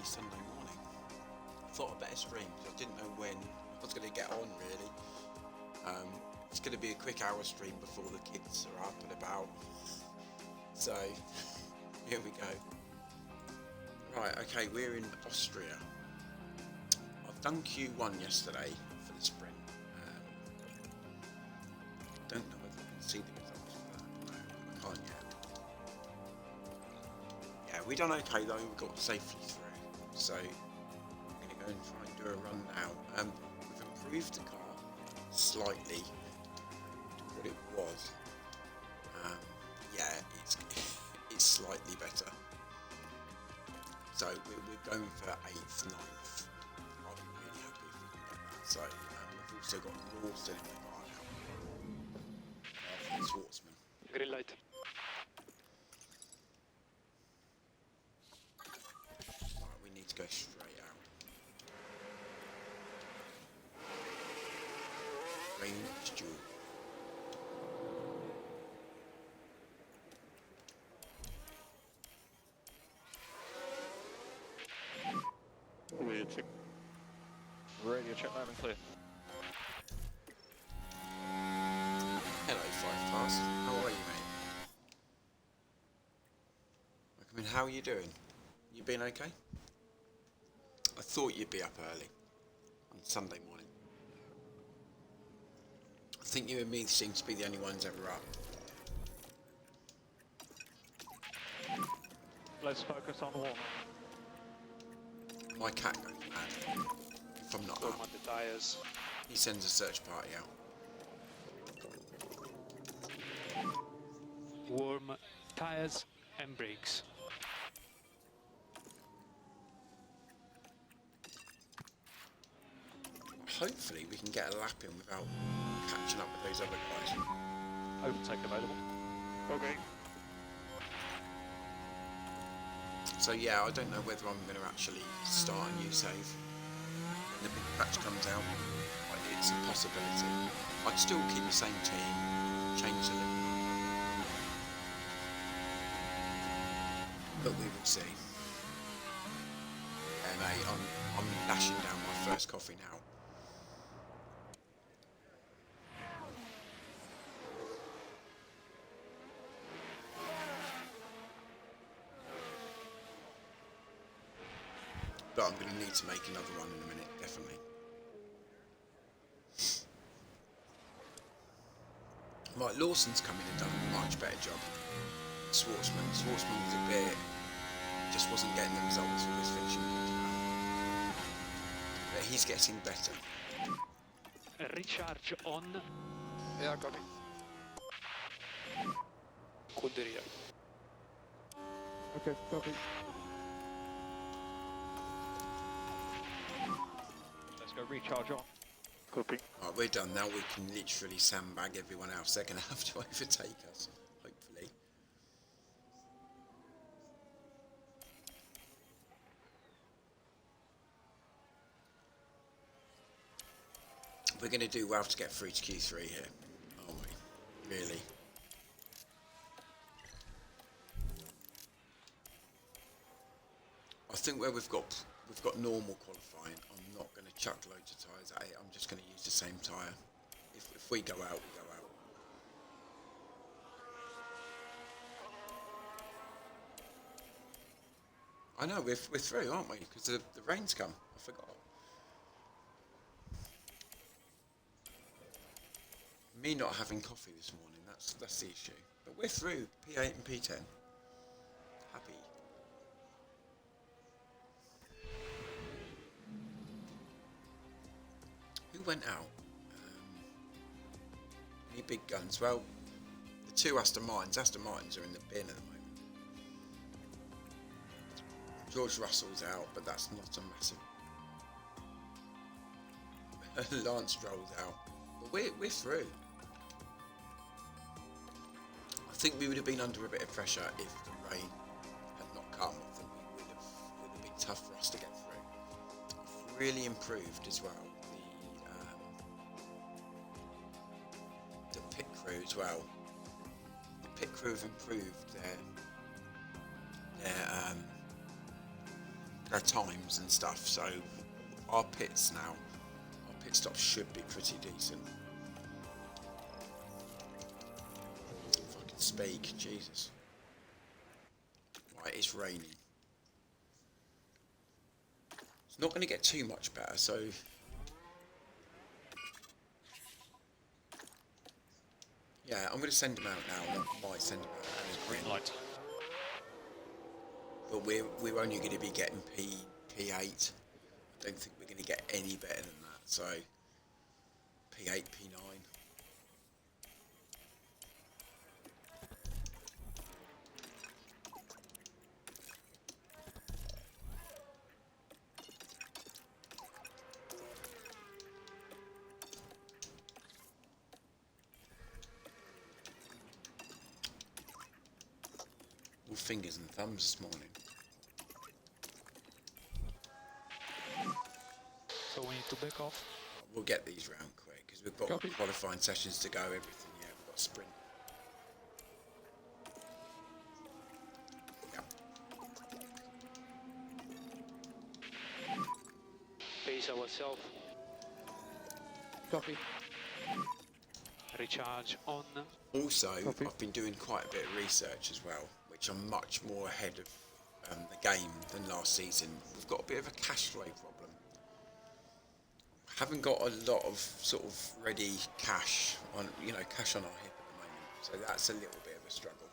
Sunday morning. I thought I'd better stream because I didn't know when I was going to get on really. It's going to be a quick hour stream before the kids are up and about. So, here we go. Right, okay, we're in Austria. I've done Q1 yesterday for the sprint. Don't know if I can see the results for that. No, I can't yet. Yeah, we done okay though, we got safely through. So, I'm going to go and try and do a run now. We've improved the car slightly to what it was. Yeah, it's slightly better. So we're going for 8th, 9th. I'll be really happy if we can get that. So we've also got Lawson in the car now. Schwartzman. Green light. Right, we need to go straight out. Range duel. Radio check loud and clear. Hello, Five Stars. How are you, mate? Welcome in. How are you doing? You been okay? I thought you'd be up early on Sunday morning. I think you and me seem to be the only ones ever up. Let's focus on warm. My cat goes mad if I'm not Warm up. on the tyres. He sends a search party out. Warm tyres and brakes. Hopefully we can get a lap in without catching up with those other guys. Overtake available. Okay. So yeah, I don't know whether I'm going to actually start a new save when the big patch comes out. It's a possibility. I'd still keep the same team, change the little, but we will see. Yeah, mate, I'm dashing down my first coffee now. But I'm going to need to make another one in a minute, definitely. Right, Lawson's come in and done a much better job. Schwartzman was a bit, just wasn't getting the results with his finishing. But he's getting better. Recharge on. Yeah, copy. Scuderia. Okay, copy. Let's go recharge on. Copy. Right, we're done now. We can literally sandbag everyone else. They're going to have to overtake us, hopefully. We're going to do well to get through to Q3 here, aren't we? Really? I think where we've got normal qualifying, I'm not going to chuck loads of tyres at it. I'm just going to use the same tyre. If we go out, we go out. I know, we're through, aren't we? Because the rain's come. I forgot. Me not having coffee this morning, that's the issue. But we're through P8 and P10. Happy. Who went out? Any big guns? Well, the two Aston Martins are in the bin at the moment. George Russell's out, but that's not a massive. Lance Stroll's out, but we're through. I think we would have been under a bit of pressure if the rain had not come. I think it would have been tough for us to get through. I've really improved as well the pit crew as well. The pit crew have improved their their times and stuff. So our pits now, our pit stops should be pretty decent. If I can speak, Jesus. Right, it's raining. It's not going to get too much better, so yeah, I'm going to send him out now. I might send him out. Green light. But we're only going to be getting P8. I don't think we're going to get any better than that. So P8, P9. All fingers and thumbs this morning. So we need to back off. We'll get these round quick because we've got Copy. qualifying sessions to go. Everything, yeah, we've got sprint. Yeah. Pace ourselves. Copy. Recharge on. Also, Copy. I've been doing quite a bit of research as well, which I'm much more ahead of the game than last season. We've got a bit of a cash flow problem. Haven't got a lot of sort of ready cash on, cash on our hip at the moment. So that's a little bit of a struggle.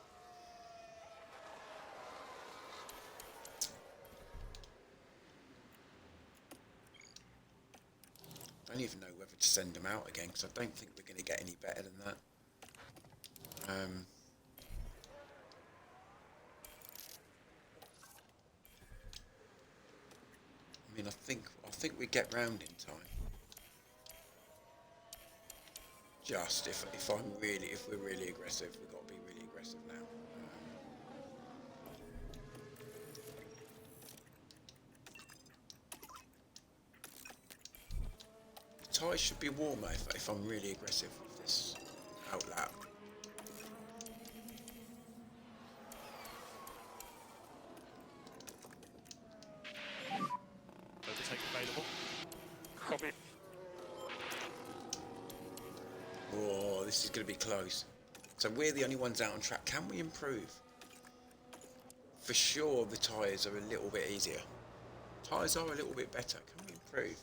I don't even know whether to send them out again because I don't think we're going to get any better than that. I mean, I think we get round in time. Just if we're really aggressive, we've got to be really aggressive now. The tyres should be warmer if I'm really aggressive with this outlap. Overtake available. Copy. Oh, this is going to be close. So we're the only ones out on track. Can we improve? For sure, the tyres are a little bit easier. Tyres are a little bit better. Can we improve?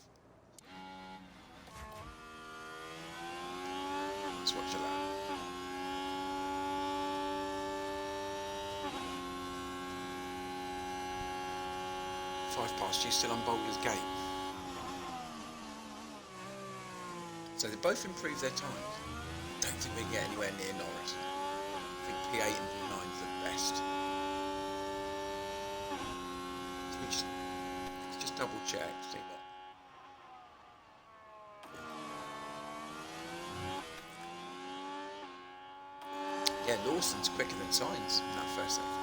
Let's watch a lap. 5 past you, still on Boulder's Gate. So they both improved their times. Don't think we can get anywhere near Norris. I think P8 and P9 is the best. So let's just double check, see what. Yeah, Lawson's quicker than Sainz in that first sector.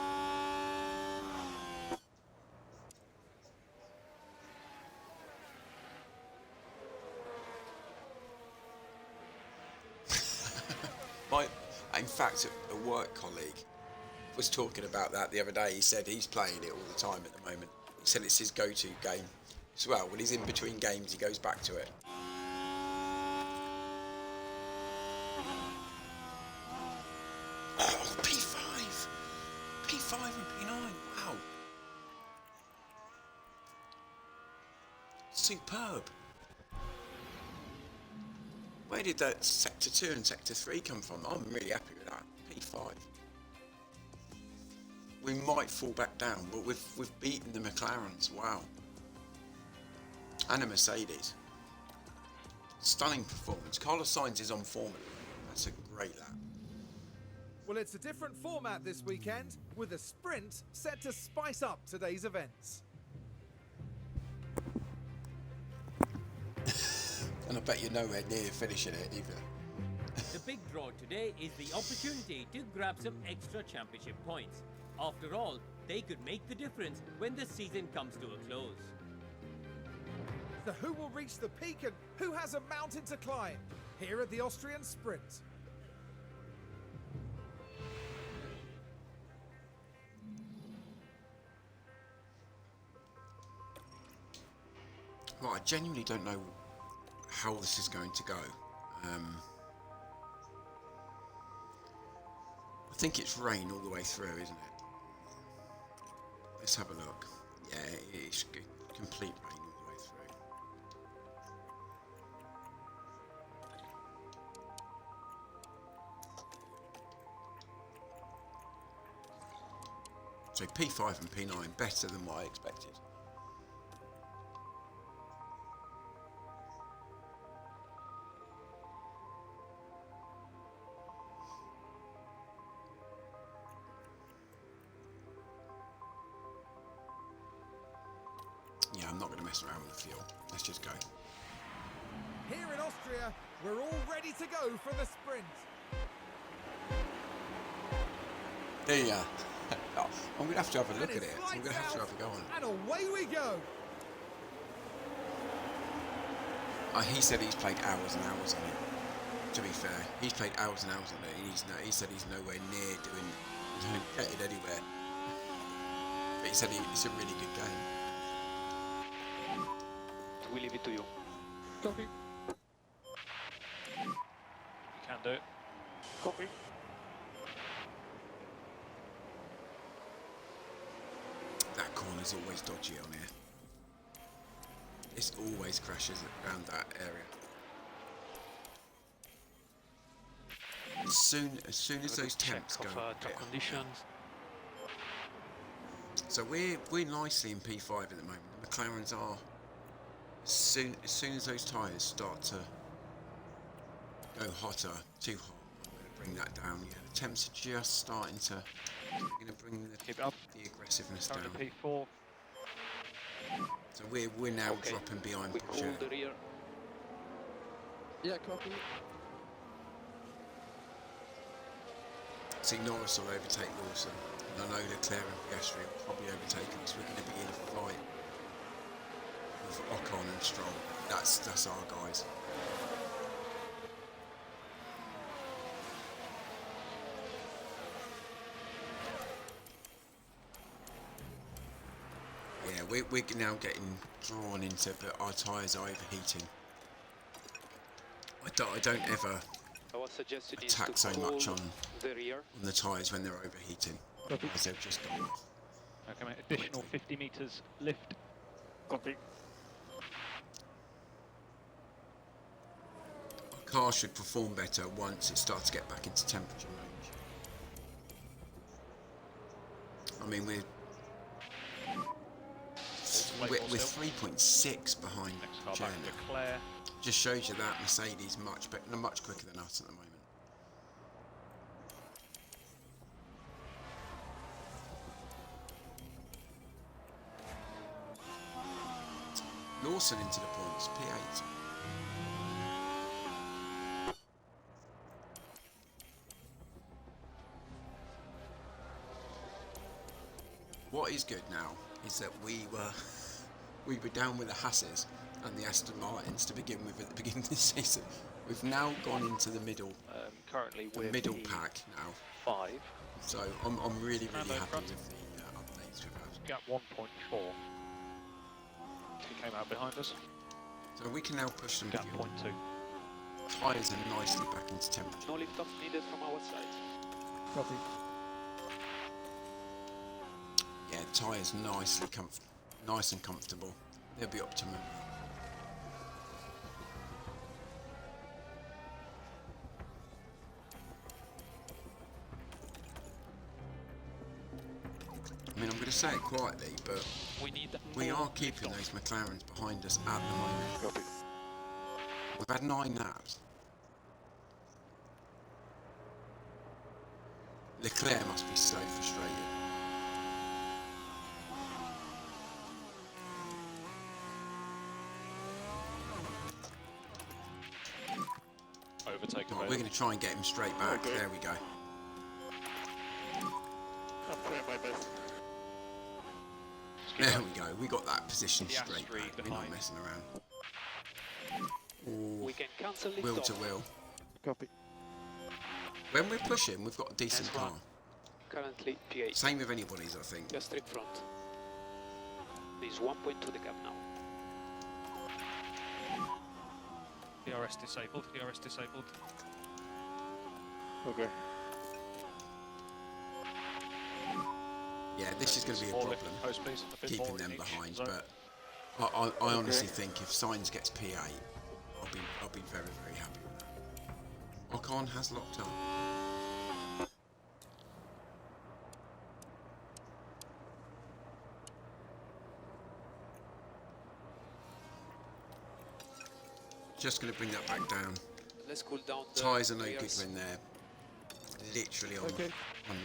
In fact, a work colleague was talking about that the other day. He said he's playing it all the time at the moment. He said it's his go-to game as well. When he's in between games, he goes back to it. Oh, P5! P5 and P9, wow. Superb. Where did that Sector 2 and Sector 3 come from? I'm really happy with that. P5. We might fall back down, but we've beaten the McLarens. Wow. And a Mercedes. Stunning performance. Carlos Sainz is on form. That's a great lap. Well, it's a different format this weekend, with a sprint set to spice up today's events. And I bet you're nowhere near finishing it either. The big draw today is the opportunity to grab some extra championship points. After all, they could make the difference when the season comes to a close. So who will reach the peak and who has a mountain to climb here at the Austrian Sprint? Right, I genuinely don't know how this is going to go. I think it's rain all the way through, isn't it? Let's have a look. Yeah, it's complete rain all the way through. So P5 and P9 better than what I expected. Yeah, I'm not going to mess around with the fuel. Let's just go. Here in Austria, we're all ready to go for the sprint. There you are. Oh, I'm going to have to have a look at it. I'm going to have to have a go on it. And away we go. He said he's played hours and hours on it. To be fair, he's played hours and hours on it. And he said he's nowhere near getting anywhere. But he said it's a really good game. We leave it to you. Copy. You can do it. Copy. That corner's always dodgy on here. It always crashes around that area. As soon as those temps go. Track conditions. So we're nicely in P5 at the moment. The McLarens are. As soon as those tyres start to go hotter, too hot, I'm going to bring that down. Yeah, the temps are just starting to. I'm going to bring the aggressiveness down. P4. So we're now dropping behind Porsche. Hold the rear. Yeah, copy. See, Norris will overtake Lawson, and I know Leclerc and Piastri will probably overtake us. We're going to be in a fight with Ocon and Stroll. That's our guys. Yeah, we're now getting drawn into, but our tyres are overheating. I don't ever attack so much on the tyres when they're overheating, otherwise they've just gone off. Okay, mate. Additional 50 metres lift. Copy. Our car should perform better once it starts to get back into temperature range. I mean, we're 3.6 behind Next car Jenna. back to Leclerc. Just shows you that Mercedes much quicker than us at the moment. Lawson into the points, P8. What is good now is that we were down with the Hasses and the Aston Martins to begin with at the beginning of the season. We've now gone into the middle, Currently the we're middle pack now. 5. So I'm really happy front. with the updates we've had. Gap 1.4. He came out behind us. So we can now push them. Gap 0.2. Tyres are nicely back into temperature. No lift off needed from our side. Copy. Yeah, tyres nice and comfortable. They'll be optimum. I mean, I'm going to say it quietly, but we are keeping those McLarens behind us at the moment. Copy. We've had 9 laps. Leclerc must be so frustrated. Overtake Right, we're going to try and get him straight back. Okay. There we go. I'm trying my best. There we go. We got that position The straight Astrid back. We're not behind. messing around. Ooh, We can cancel lift wheel off. to wheel. Copy. When we're pushing, we've got a decent S1. car. Currently P8. Same with anybody's, I think. Just straight front. This 1.2 the gap now. DRS disabled. DRS disabled. Okay. Yeah, this is going to be a More problem, lift and coast, please. A bit keeping more in them each behind. zone. But I honestly think if Sainz gets P8, I'll be very, very happy with that. Ocon has locked up. Just going to bring that back down. Let's cool down the Tyres are no good tires. when they're literally on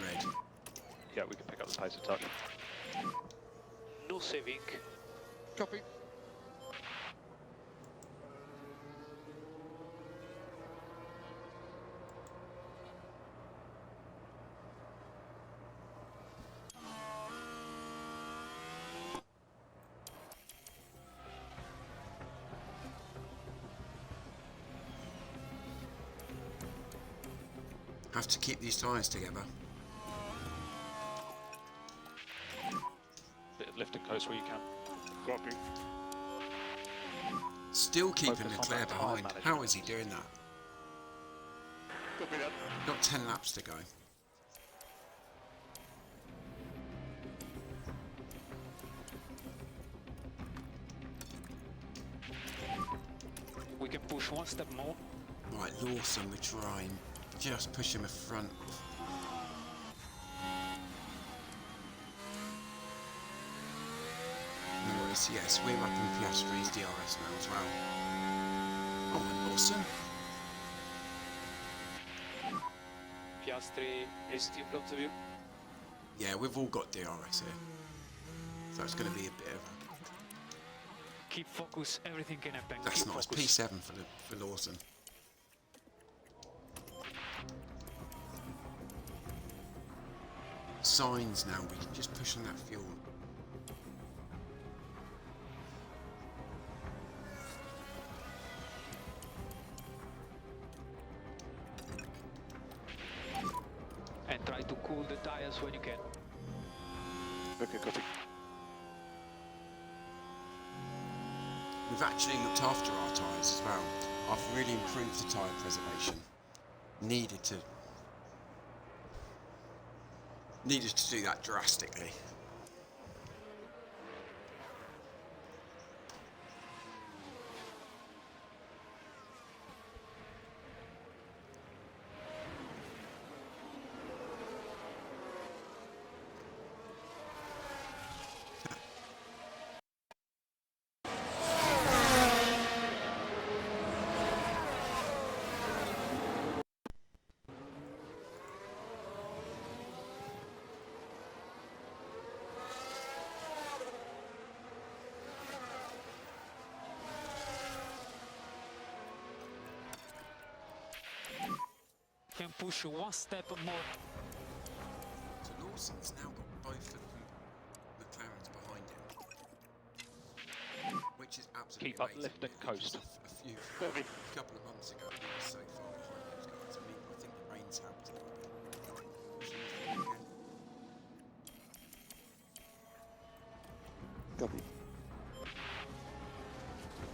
red. Yeah, we can pick up the pace a touch. No saving. Copy. Have to keep these tyres together. Bit of lift and coast where you can. Copy. Still keeping Focus on Leclerc that tyre behind. management. How is he doing that? Copy that. Got 10 laps to go. We can push one step more. Right, Lawson, we're trying. Just push him in front. Norris, yes, we're up in Piastri's DRS now as well. Oh, and Lawson. Piastri is in front of you. Yeah, we've all got DRS here. So it's going to be a bit of a... Keep focus, everything can happen. That's Keep nice. focus. P7 for Lawson. Signs now, we can just push on that fuel. And try to cool the tires when you can. Okay, copy. We've actually looked after our tyres as well. I've really improved the tyre preservation. Needed to do that drastically. Can push one step more. So Lawson's now got both of McLaren's behind him, which is absolutely Keep up amazing. lift and coast. A couple of months ago, he was so far behind those guys. I mean, I think the rain's helped a little bit. Copy.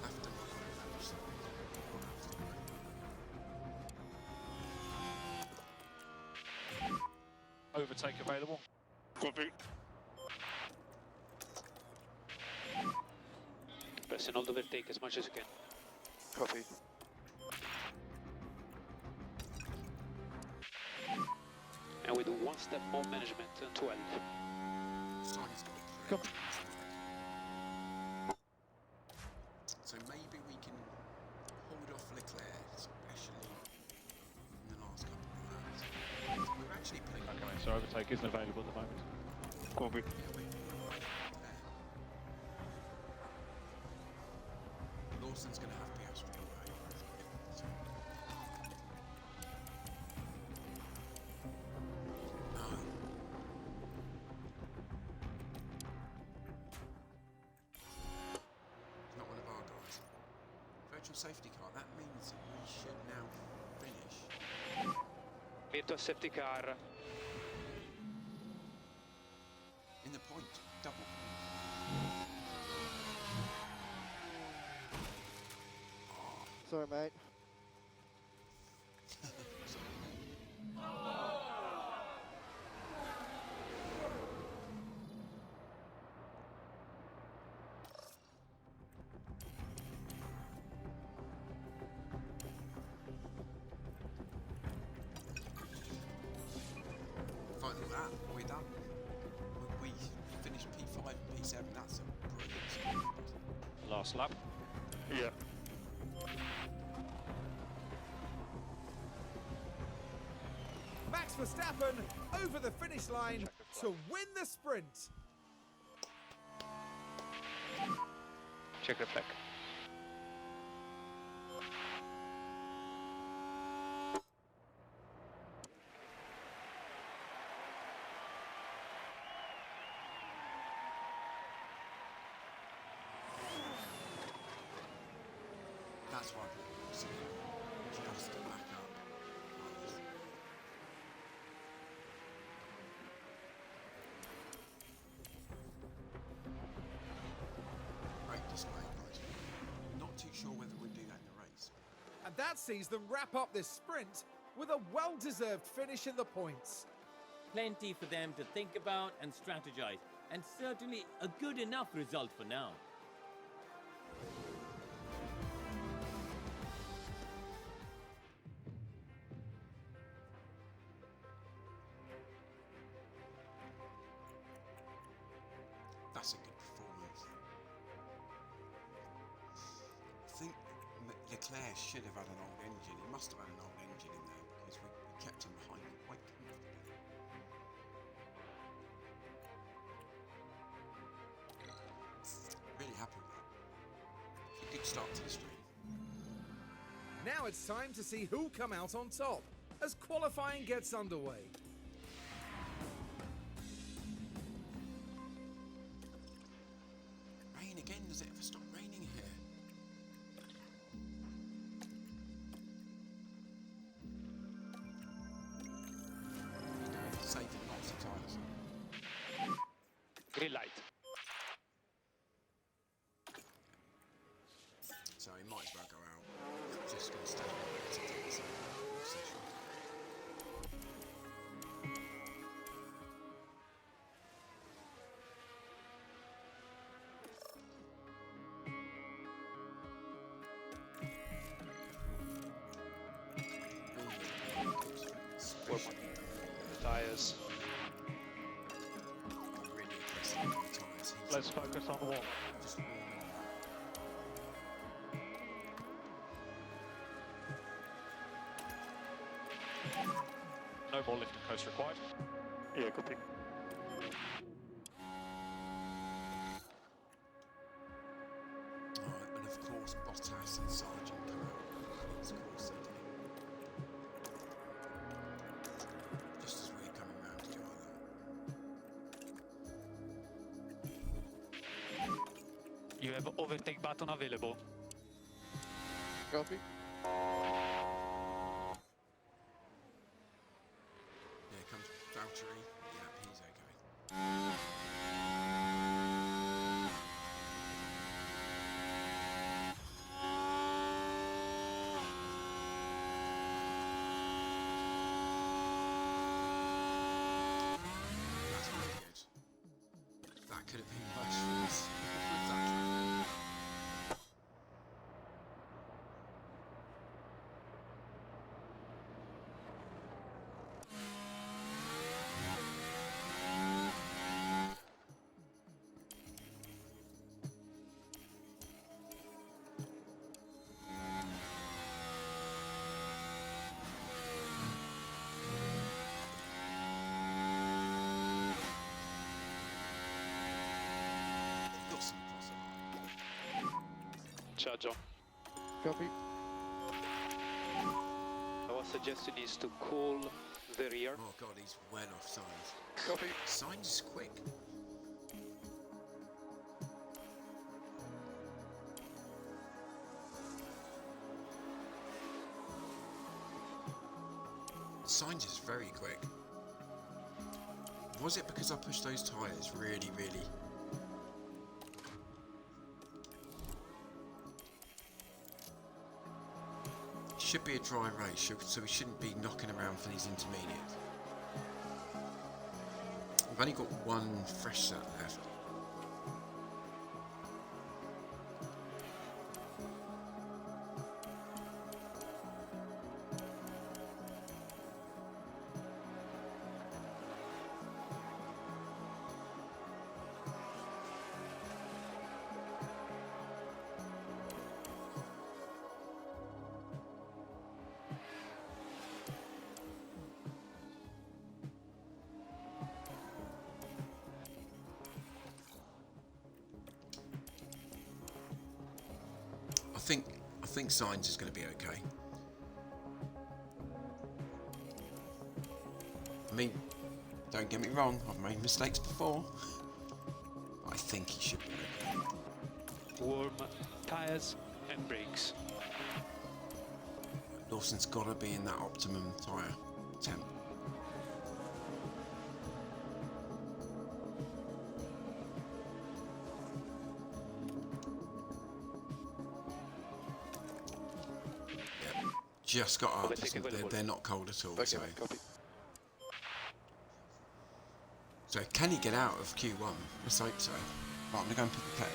After Overtake available. Copy. Press and hold overtake as much as you can. Copy. And we do one step more management and 12. Simon's got Copy. So maybe we can hold off Leclerc, especially in the last couple of laps. We're actually putting Okay, so overtake isn't available at the moment. Copy. Lawson's going to have Piastri away. No. Not one of our guys. Virtual safety car, that means we should now finish. Virtual safety car. In the point, double point. Oh, Sorry, mate. Finally, that we're done. We finished P5 and P7. That's a brilliant score. Last lap. Yeah. Max Verstappen over the finish line to win the sprint. Check the flag. That's why people see just to back up. Great display, guys. Not too sure whether we'll do that in the race. And that sees them wrap up this sprint with a well-deserved finish in the points. Plenty for them to think about and strategize, and certainly a good enough result for now. That's a good performance. I think Leclerc should have had an old engine. He must have had an old engine in there because we kept him behind quite comfortably. Really happy with that. A good start to the stream. Now it's time to see who'll come out on top as qualifying gets underway. Rain again? Does it ever stop raining here? There you go, saving lots of tyres. Green light. So he might as well go out. Just going to stay there to take this session. Tires. Really impressive with the tyres. He's Let's focus on warm. just warming up. No more lift and coast required. Yeah, copy. And of course, Bottas and Sargent come out. Of course they do. Just as we're coming round to do that. You have overtake button available. Copy. Here comes Valtteri. Yeah, he's okay. That's really good. That could have been worse for us. With that. Got some across the line. Charger. Copy. Our suggestion is to cool the rear. Oh god, he's well off Sainz. Copy. Sainz is quick. Sainz is very quick. Was it because I pushed those tyres really, really? should be a dry race, so we shouldn't be knocking around for these intermediates. We've only got one fresh set left. I think Sainz is going to be okay. I mean, don't get me wrong, I've made mistakes before, but I think he should be okay. Warm tires and brakes. Lawson's got to be in that optimum tyre temp. Just got up. They're not cold at all. Okay, mate, copy. So can he get out of Q1? Let's hope so. Right, I'm going to go and pick the kettle.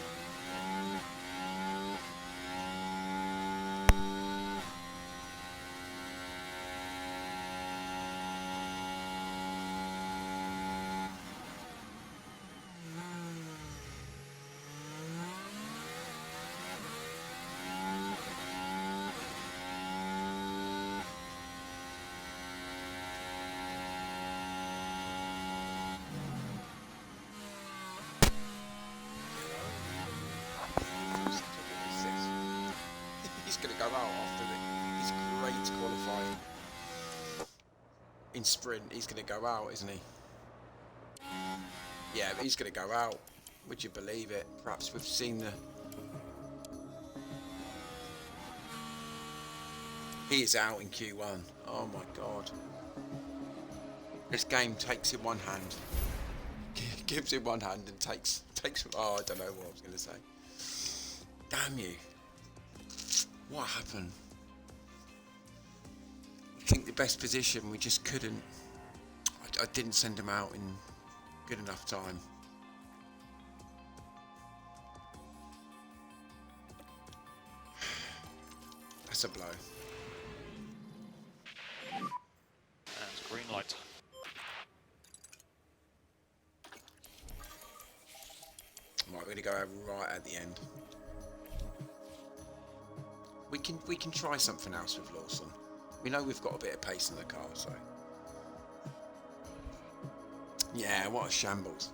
He's going to go out after his great qualifying. In sprint, he's going to go out, isn't he? Yeah, but he's going to go out. Would you believe it? Perhaps we've seen the... He is out in Q1. Oh my god. This game takes in one hand. Gives in one hand and takes... Oh, I don't know what I was going to say. Damn you. What happened? I think the best position, we just couldn't... I didn't send him out in good enough time. That's a blow. That's green light. Right, we're going to go right at the end. We can try something else with Lawson. We know we've got a bit of pace in the car, so... Yeah, what a shambles.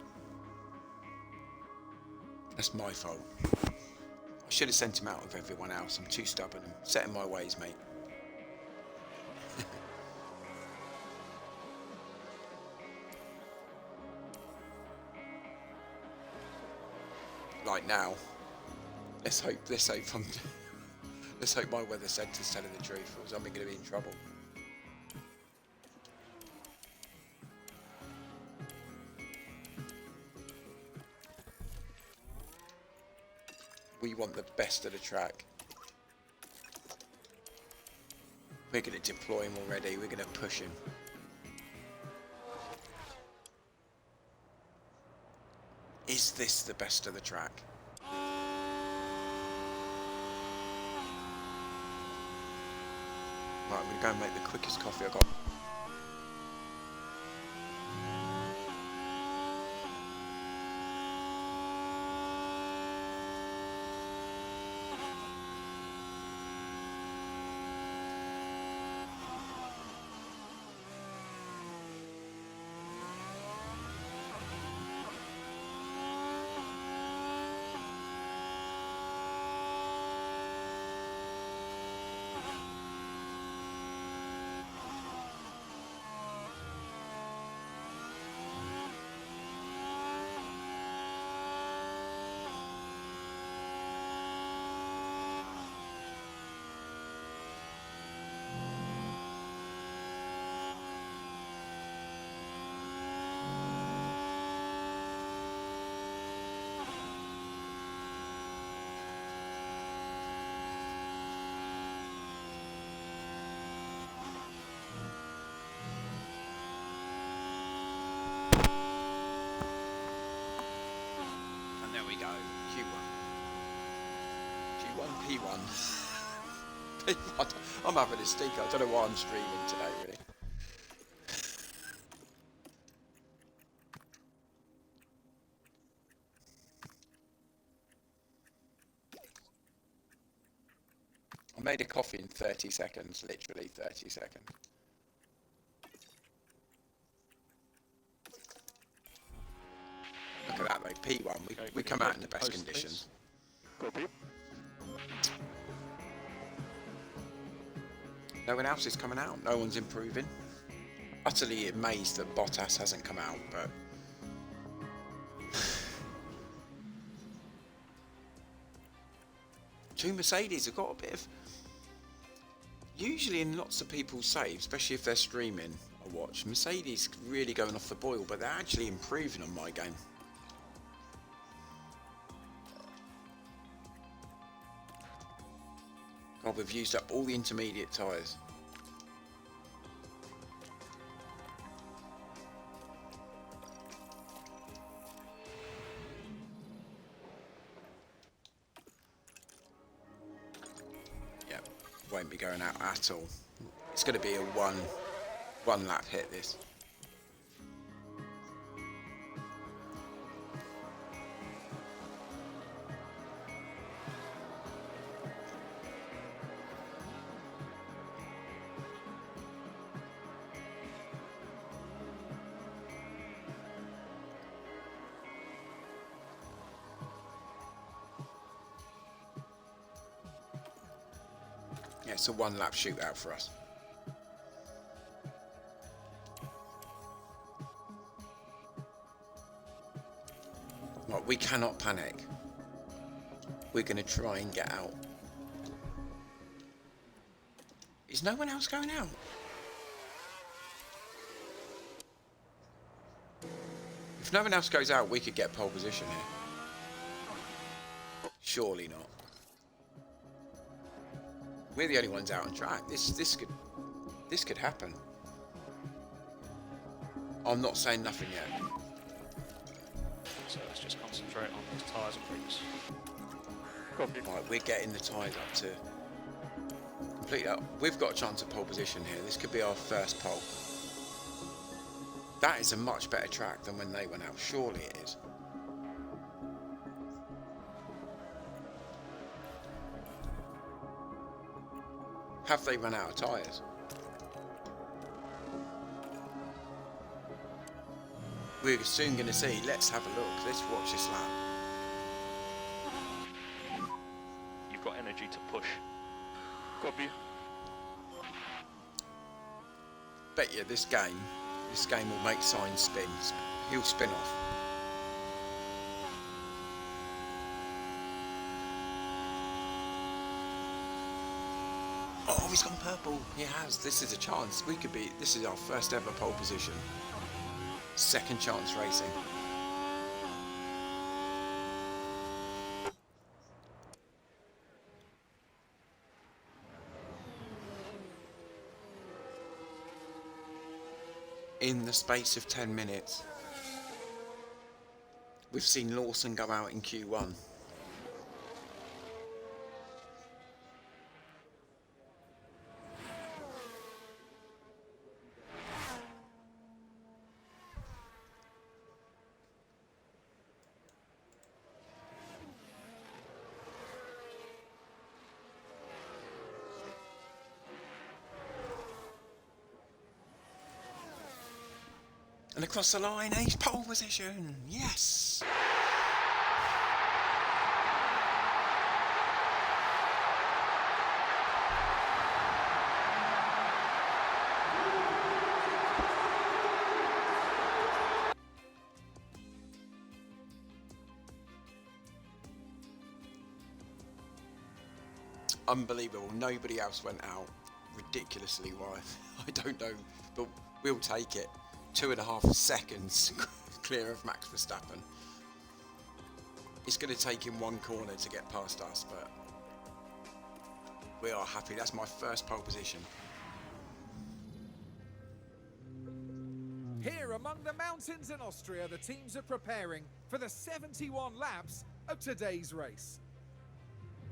That's my fault. I should have sent him out with everyone else. I'm too stubborn. I'm set in my ways, mate. Right now, let's hope let's hope my weather centre's telling the truth, or I'm going to be in trouble. We want the best of the track. We're going to deploy him already. We're going to push him. Is this the best of the track? Right, I'm going to go and make the quickest coffee I got. we go. Q1. P1. P1. I'm having a stinker. I don't know why I'm streaming today, really. I made a coffee in 30 seconds, literally 30 seconds. Look at that though, P1, we come out in the best conditions. Copy. No one else is coming out, no one's improving. Utterly amazed that Bottas hasn't come out, but... Two Mercedes have got a bit of... Usually in lots of people's saves, especially if they're streaming a watch, Mercedes really going off the boil, but they're actually improving on my game. God, we've used up all the intermediate tyres. Yep, won't be going out at all. It's going to be a one lap hit this. Yeah, it's a one lap shootout for us. Right, we cannot panic. We're going to try and get out. Is no one else going out? If no one else goes out, we could get pole position here. Surely not. We're the only ones out on track. This could happen. I'm not saying nothing yet. So let's just concentrate on these tyres and brakes. Copy. Right, we're getting the tyres up to complete up. We've got a chance of pole position here. This could be our first pole. That is a much better track than when they went out. Surely it is. Have they run out of tyres? We're soon going to see. Let's have a look. Let's watch this lap. You've got energy to push. Copy. Bet you this game will make Sainz spin. He'll spin off. Oh, he's gone purple. He has. This is a chance. This is our first ever pole position. Second chance racing. In the space of 10 minutes, we've seen Lawson go out in Q1. And across the line, ace pole position. Yes. Unbelievable. Nobody else went out. Ridiculously why. I don't know, but we'll take it. 2.5 seconds clear of Max Verstappen. It's going to take him one corner to get past us, but we are happy. That's my first pole position. Here among the mountains in Austria, the teams are preparing for the 71 laps of today's race.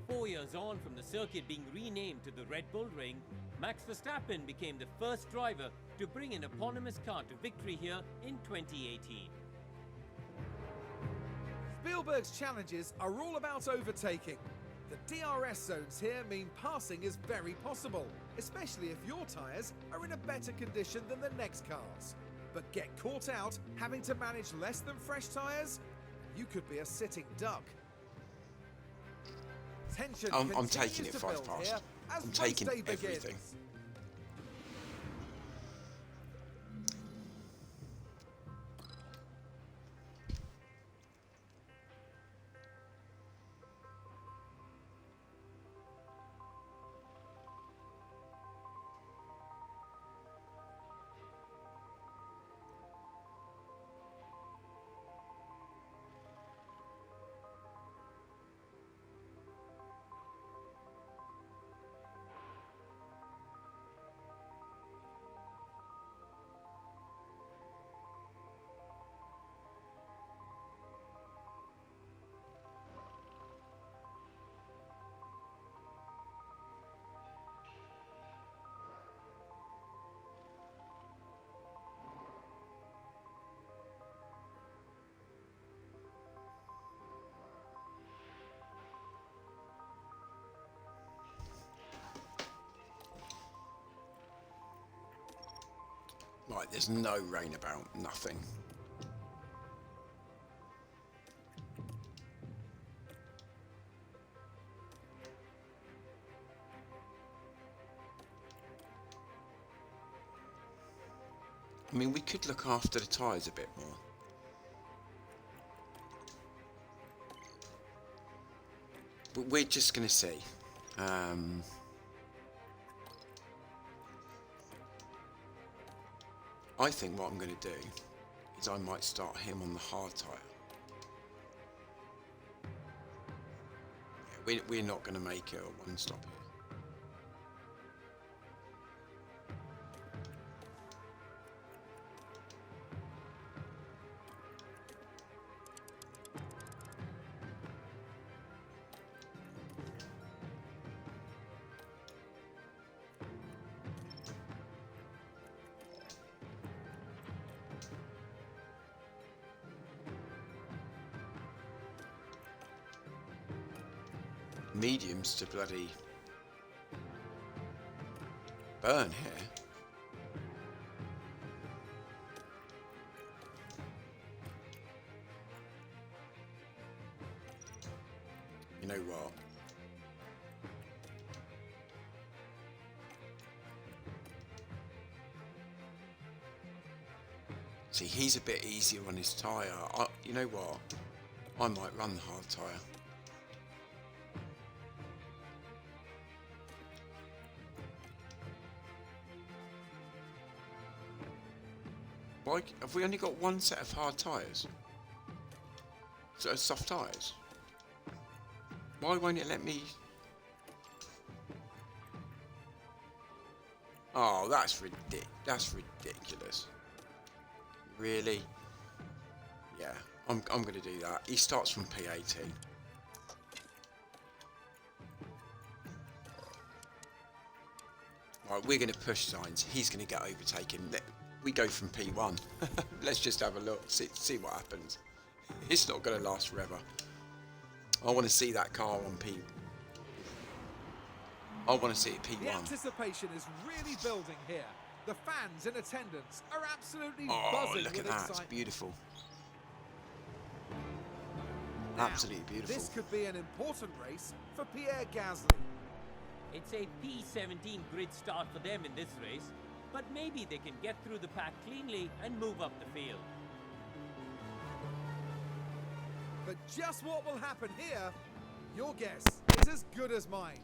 4 years on from the circuit being renamed to the Red Bull Ring, Max Verstappen became the first driver to bring an eponymous car to victory here in 2018. Spielberg's challenges are all about overtaking. The DRS zones here mean passing is very possible, especially if your tyres are in a better condition than the next cars. But get caught out having to manage less than fresh tyres? You could be a sitting duck. Tension I'm taking it continues to 5 build past. here as I'm race taking day everything. begins. Right, there's no rain about, nothing. I mean, we could look after the tyres a bit more. But we're just going to see. I think what I'm going to do is I might start him on the hard tyre. Yeah, we're not going to make it a one-stop here. Mediums to bloody burn here. You know what? See, he's a bit easier on his tyre. You know what? I might run the hard tyre. Why have we only got one set of hard tyres? So soft tyres? Why won't it let me? Oh, that's ridiculous. Really? Yeah, I'm gonna do that. He starts from P18. Right, we're gonna push Sainz. He's gonna get overtaken. We go from P1. Let's just have a look, see what happens. It's not going to last forever. I want to see that car on P. I want to see it P1. The anticipation is really building here. The fans in attendance are absolutely Oh, buzzing look with at that! It's excitement. beautiful. Now, Absolutely beautiful. This could be an important race for Pierre Gasly. It's a P17 grid start for them in this race, but maybe they can get through the pack cleanly and move up the field. But just what will happen here, your guess is as good as mine.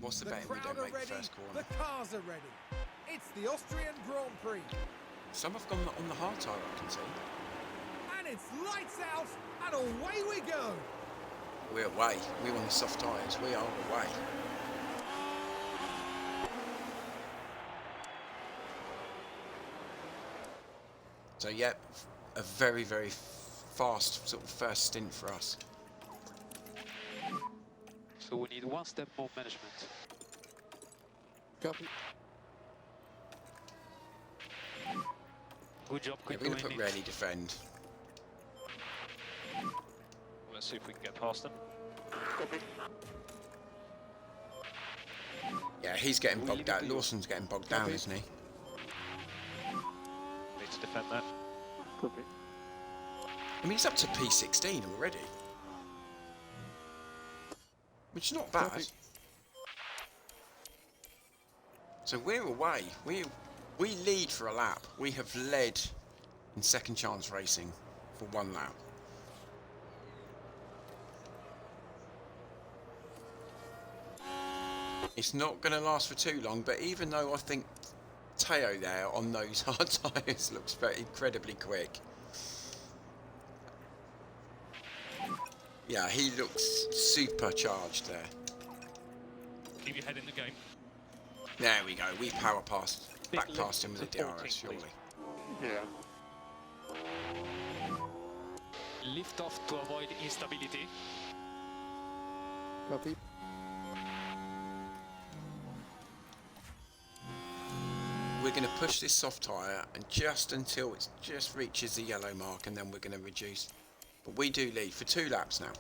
What's the The bet we crowd don't are make the ready, first corner? the cars are ready. It's the Austrian Grand Prix. Some have gone on the hard tyre, I can see. And it's lights out, and away we go. We're away. We're on the soft tyres. We are away. So, yep, a very, very fast sort of first stint for us. So we need one step more management. Copy. Good job, Yeah, quick we're going to going put in. rarely defend. Let's see if we can get past them. Copy. Yeah, he's getting bogged out. Lawson's getting bogged down, Copy. isn't he? Need to defend that. Copy. I mean, he's up to P16 already. Which is not bad. Copy. So we're away. We lead for a lap. We have led in second chance racing for 1 lap. It's not going to last for too long, but even though I think Teo there on those hard tyres looks very incredibly quick. Yeah, he looks supercharged there. Keep your head in the game. There we go. We power past, Big back lift past him with a to 14, DRS, surely. please. Yeah. Lift off to avoid instability. Copy. We're going to push this soft tyre and just until it just reaches the yellow mark, and then we're going to reduce. But we do lead for 2 laps now.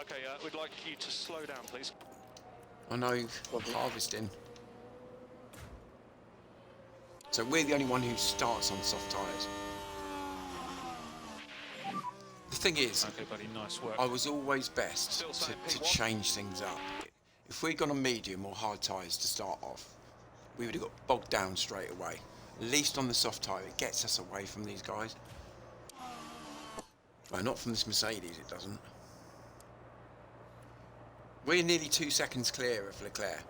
Okay, we'd like you to slow down, please. I know, harvesting. So we're the only one who starts on soft tyres. The thing is, Okay, buddy, nice work. I was always best Still saying to P1. change things up. If we'd gone on medium or hard tyres to start off, we would have got bogged down straight away. At least on the soft tyre, it gets us away from these guys. Well, not from this Mercedes, it doesn't. We're nearly 2 seconds clear of Leclerc.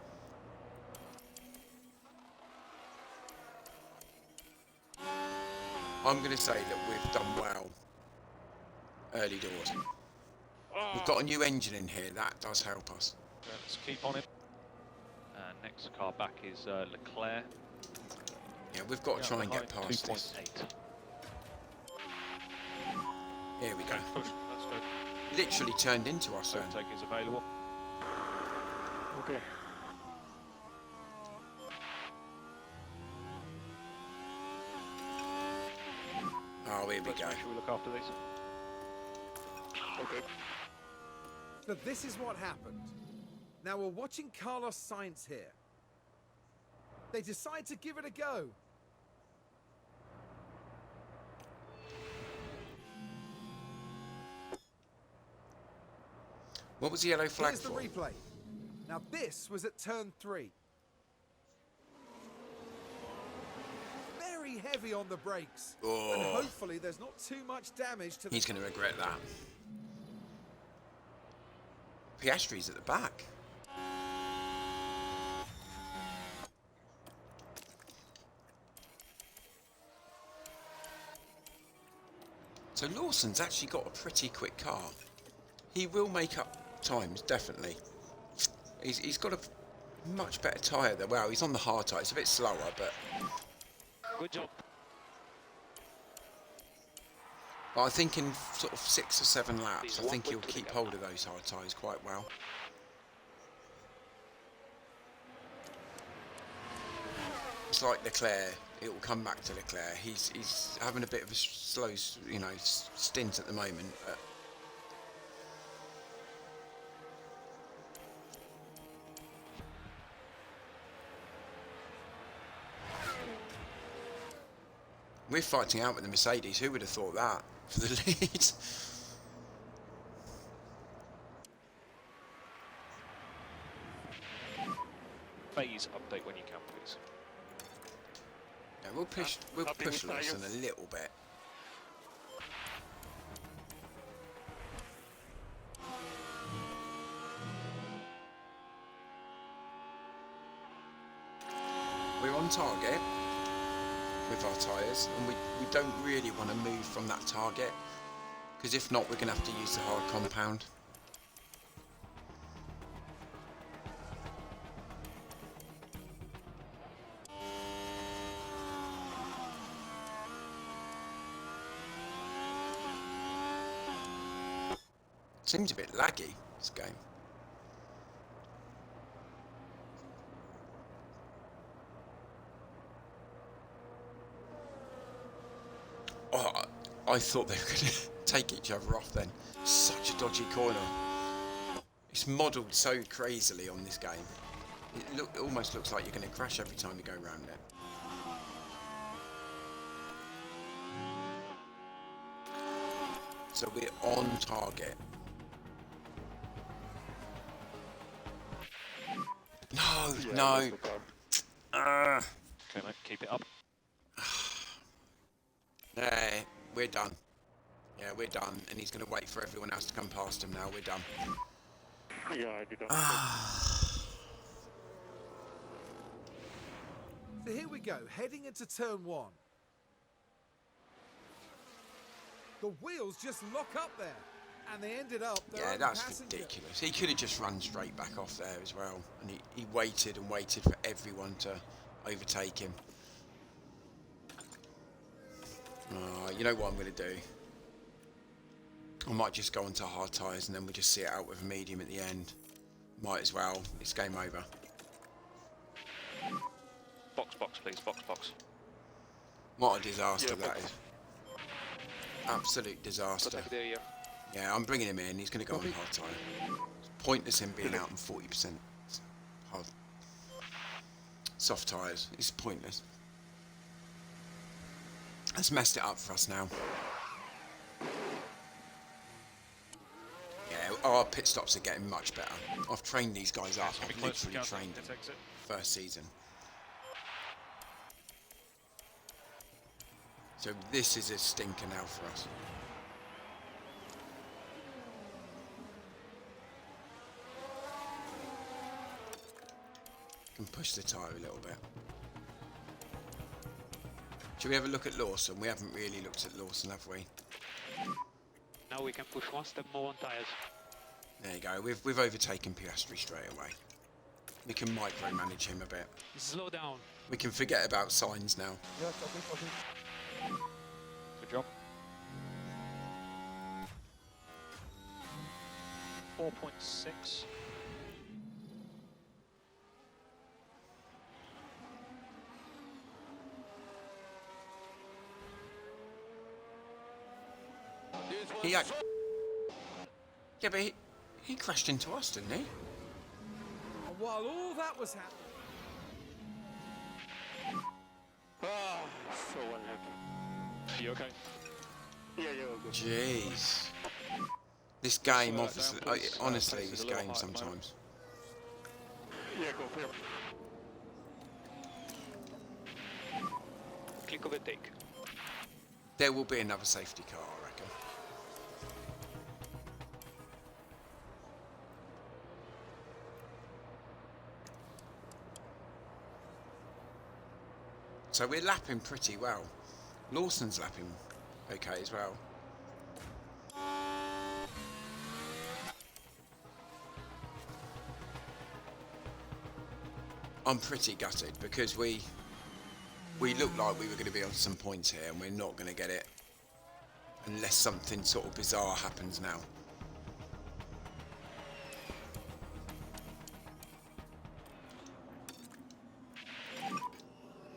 I'm going to say that we've done well early doors. We've got a new engine in here, that does help us. Let's keep on it. Next car back is Leclerc. Yeah, we've got to try and get past this. 2.8. Here we go. Push, let's go. Literally turned into us then. Overtake is available. Okay. Oh, here we Let's go. make sure we look after these. Okay. But this is what happened. Now we're watching Carlos Sainz here. They decide to give it a go. What was the yellow flag Here's the for? replay. Now this was at turn 3. Very heavy on the brakes. Oh. And hopefully there's not too much damage to the... He's going to regret that. Piastri's at the back. So Lawson's actually got a pretty quick car. He will make up times, definitely. He's got a much better tyre there. Well, he's on the hard tyre. It's a bit slower, but Good job. I think in sort of 6 or 7 laps, He's I one think he'll point to the keep gap. hold of those hard tyres quite well. It's like Leclerc. It will come back to Leclerc. He's having a bit of a slow, you know, stint at the moment. But we're fighting out with the Mercedes. Who would have thought that for the lead? Phase update when you can, please. Yeah, we'll push Happy with Lawson tyres. a little bit. We're on target with our tyres, and we don't really want to move from that target, because if not, we're going to have to use the hard compound. Seems a bit laggy, this game. Oh, I thought they were going to take each other off then. Such a dodgy corner. It's modelled so crazily on this game. It almost looks like you're going to crash every time you go around it. So we're on target. No, Yeah, no. that's the car. Okay, mate, keep it up. Yeah, we're done. Yeah, we're done. And he's going to wait for everyone else to come past him now. We're done. Yeah, I did. So here we go, heading into turn 1. The wheels just lock up there, and they ended up their Yeah, own that's passenger. ridiculous. He could have just run straight back off there as well. And he waited and waited for everyone to overtake him. You know what I'm going to do? I might just go onto hard tyres and then we just see it out with a medium at the end. Might as well. It's game over. Box, please. Box. What a disaster Yeah, that is. Absolute disaster. Protect the rear. Yeah, I'm bringing him in. He's going to go on hard tyre. It's pointless him being out on 40% hard. Soft tyres. It's pointless. That's messed it up for us now. Yeah, our pit stops are getting much better. I've trained these guys up. I've literally trained them first season. So this is a stinker now for us. Can push the tyre a little bit. Should we have a look at Lawson? We haven't really looked at Lawson, have we? Now we can push one step more on tires. There you go. We've overtaken Piastri straight away. We can micromanage him a bit. Slow down. We can forget about Sainz now. Good job. 4.6. Yeah, but he crashed into us, didn't he? And while all that was happening, So unhappy. Are you okay? Yeah, all good. Jeez. This game, obviously, downwards, honestly, pace is this a little game high at the moment. sometimes. Yeah, go for it. Click overtake. There will be another safety car, I reckon. So we're lapping pretty well. Lawson's lapping okay as well. I'm pretty gutted because we looked like we were going to be on some points here and we're not going to get it unless something sort of bizarre happens now.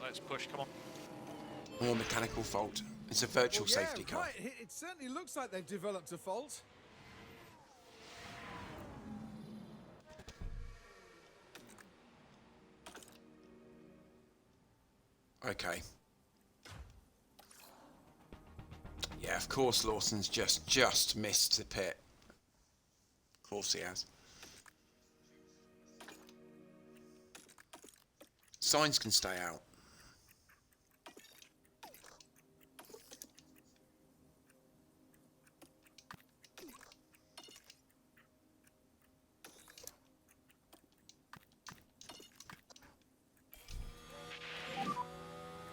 Let's push, come on. More mechanical fault. It's a virtual well, yeah, safety car. right. It certainly looks like they've developed a fault. Okay. Yeah, of course Lawson's just missed the pit. Of course he has. Sainz can stay out.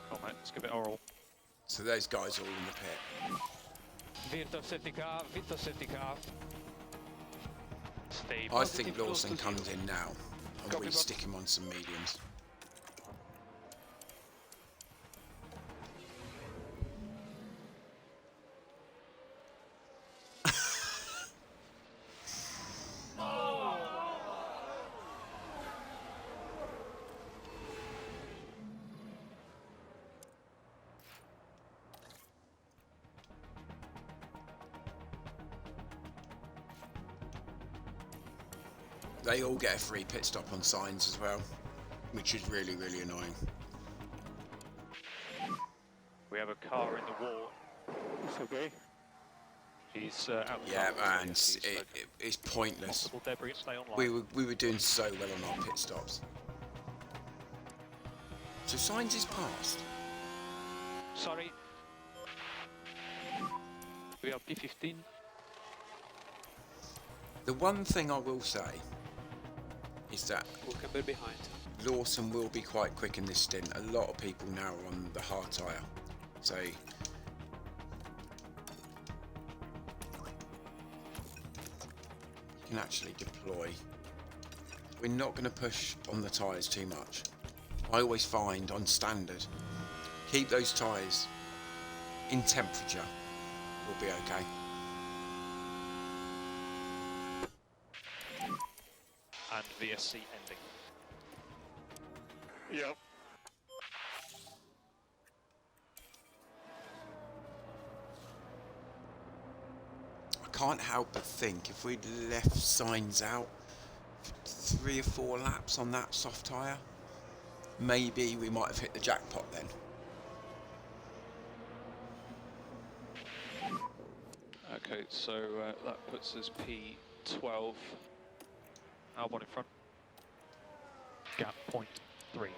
Come on, mate, let's give it our all. So those guys are all in the pit. Virtual safety car. Stay. I think Lawson comes in now and we stick him on some mediums. they all get a free pit stop on Sainz as well, which is really, really annoying. We have a car in the wall. It's okay. He's out. Yeah, and it's pointless. Possible debris, stay online. We were doing so well on our pit stops. So Sainz is passed. Sorry. We are P15. The one thing I will say is that We can be behind. Lawson will be quite quick in this stint. A lot of people now are on the hard tyre, so you can actually deploy. We're not going to push on the tyres too much. I always find on standard, keep those tyres in temperature, we'll be okay. And VSC ending. Yep. I can't help but think if we'd left Sainz out for 3 or 4 laps on that soft tyre, maybe we might have hit the jackpot then. Okay, so that puts us P12. Albon in front. Gap 0.3.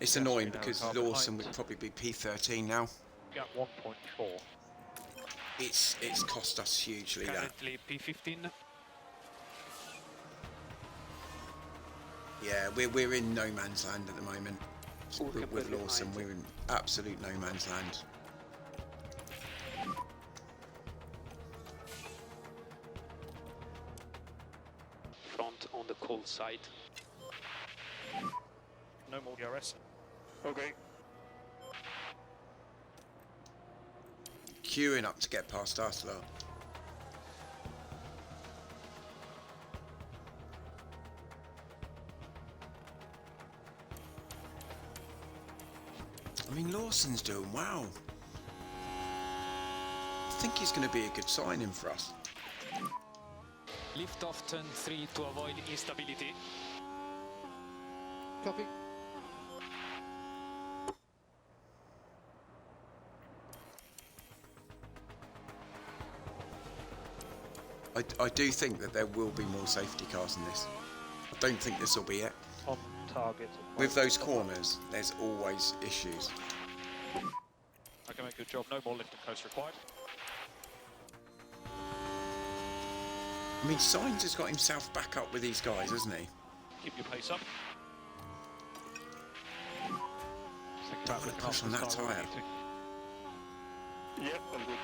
It's annoying because Lawson would probably be P13 now. Gap 1.4. It's cost us hugely that. Currently P15. Yeah, we're in no man's land at the moment. With Lawson, we're in absolute no man's land. Front on the cold side. No more DRS. Okay. Queuing up to get past us lot. I mean, Lawson's doing well. I think he's going to be a good signing for us. Lift off turn 3 to avoid instability. Copy. I do think that there will be more safety cars in this. I don't think this will be it. On target. With those corners, there's always issues. Okay, mate, good job. No more lift and coast required. I mean, Sainz has got himself back up with these guys, hasn't he? Keep your pace up. Don't want to push on that tyre. Yep, I'm good.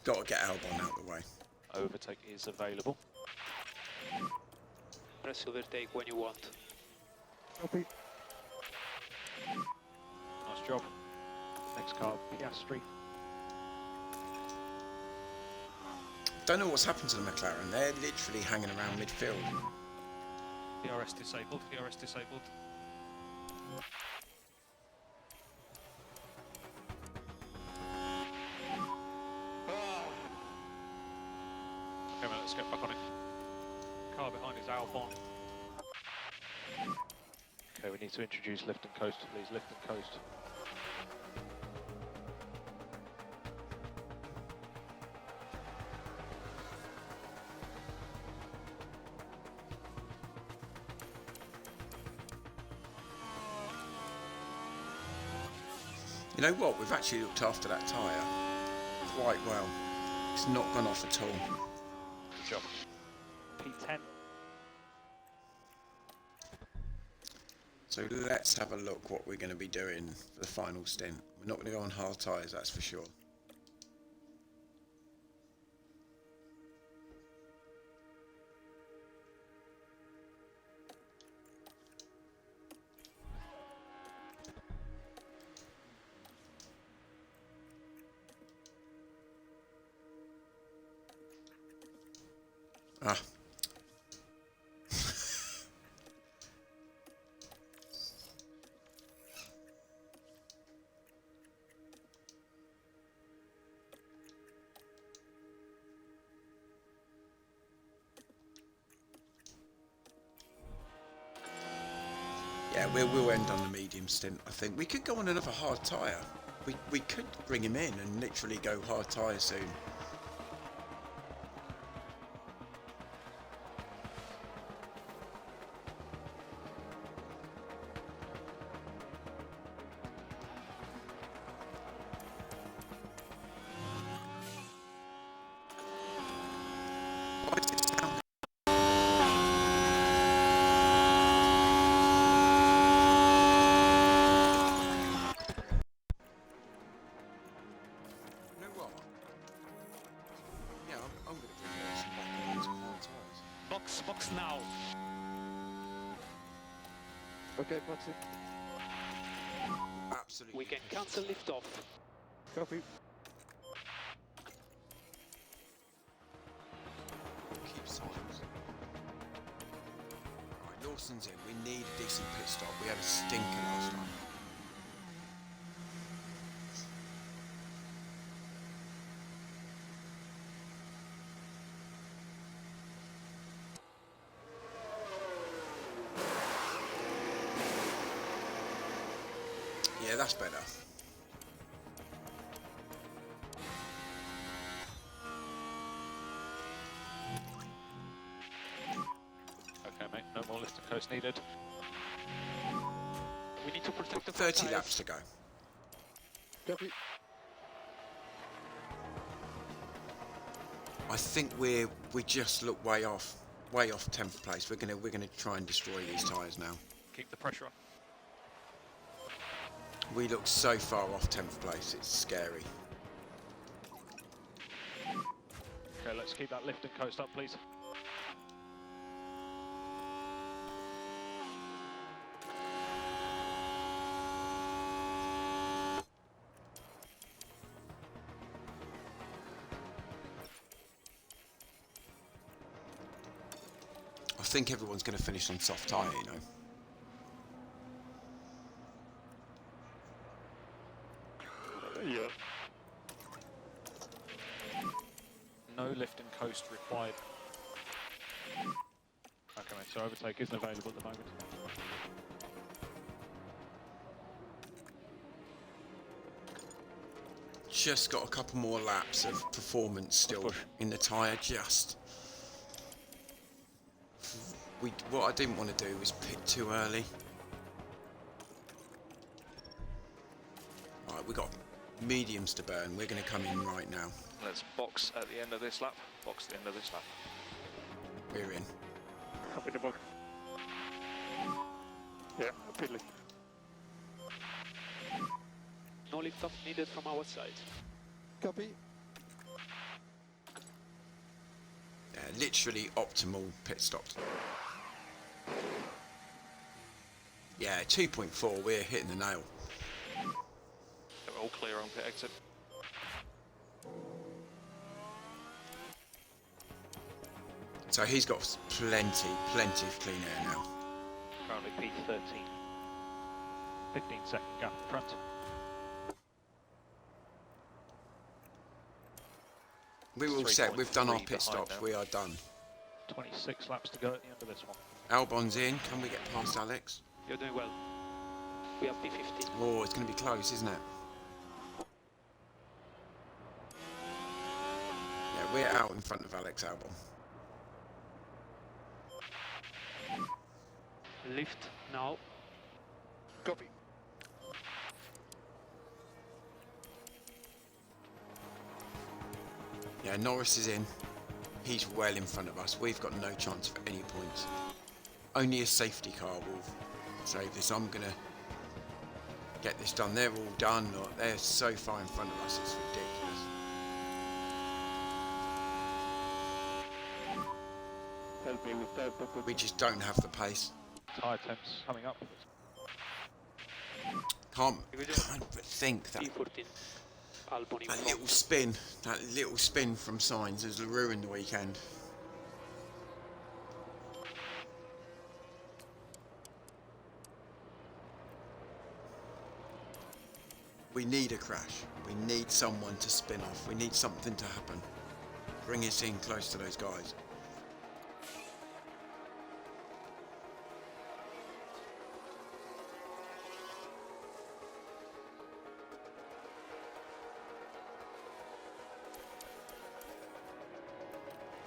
Got to get Albon out the way. Overtake is available. Press overtake when you want. Copy. Nice job. Next car, Piastri. Don't know what's happened to the McLaren. They're literally hanging around midfield. DRS disabled. DRS disabled. Okay, mate, let's get back on it. Car behind is Albon. Okay, we need to introduce lift and coast, please. Lift and coast. You know what? We've actually looked after that tyre quite well. It's not gone off at all. Good job. P10. So let's have a look what we're going to be doing for the final stint. We're not going to go on hard tyres, that's for sure. Ah. Yeah, we'll end on the medium stint, I think. We could go on another hard tyre. We could bring him in and literally go hard tyre soon. Box now. Okay, what's it? Absolutely. We can cancel liftoff. Copy. Keep Sainz. Right, Lawson's in. We need a decent pit stop. We had a stinker last time. Yeah, that's better. Okay, mate, no more lift and coast needed. We need to protect the 30 tires. laps to go. Copy. I think we just look way off 10th place. We're gonna try and destroy these tyres now. Keep the pressure on. We look so far off 10th place. It's scary. Okay, let's keep that lift and coast up, please. I think everyone's going to finish on soft tyre, you know. Yeah. No lift and coast required. Okay, mate, so overtake isn't available at the moment. Just got a couple more laps of performance still in the tyre. What I didn't want to do was pit too early. Right, we got mediums to burn. We're going to come in right now. Let's box at the end of this lap. Box at the end of this lap. We're in. Up in the box. Yeah, pit list. No liftoff needed from our side. Copy. Literally optimal pit stop. Yeah, 2.4. We're hitting the nail. They're all clear on pit exit. So he's got plenty of clean air now. Currently P13. 15-second gap in front. We all set. We've done our 3.3 pit stops. now. We are done. 26 laps to go at the end of this one. Albon's in. Can we get past Alex? You're doing well. We have P15. Oh, it's going to be close, isn't it? Yeah, we're out in front of Alex Albon. Lift now. Copy. Yeah, Norris is in. He's well in front of us. We've got no chance of any points. Only a safety car will save this. I'm going to get this done. They're all done. Or they're so far in front of us, it's ridiculous. Help me with that. We just don't have the pace. Tyre temps coming up. Can't but think that P14. Albon in that front. little spin from Sainz has ruined the weekend. We need a crash. We need someone to spin off. We need something to happen. Bring us in close to those guys.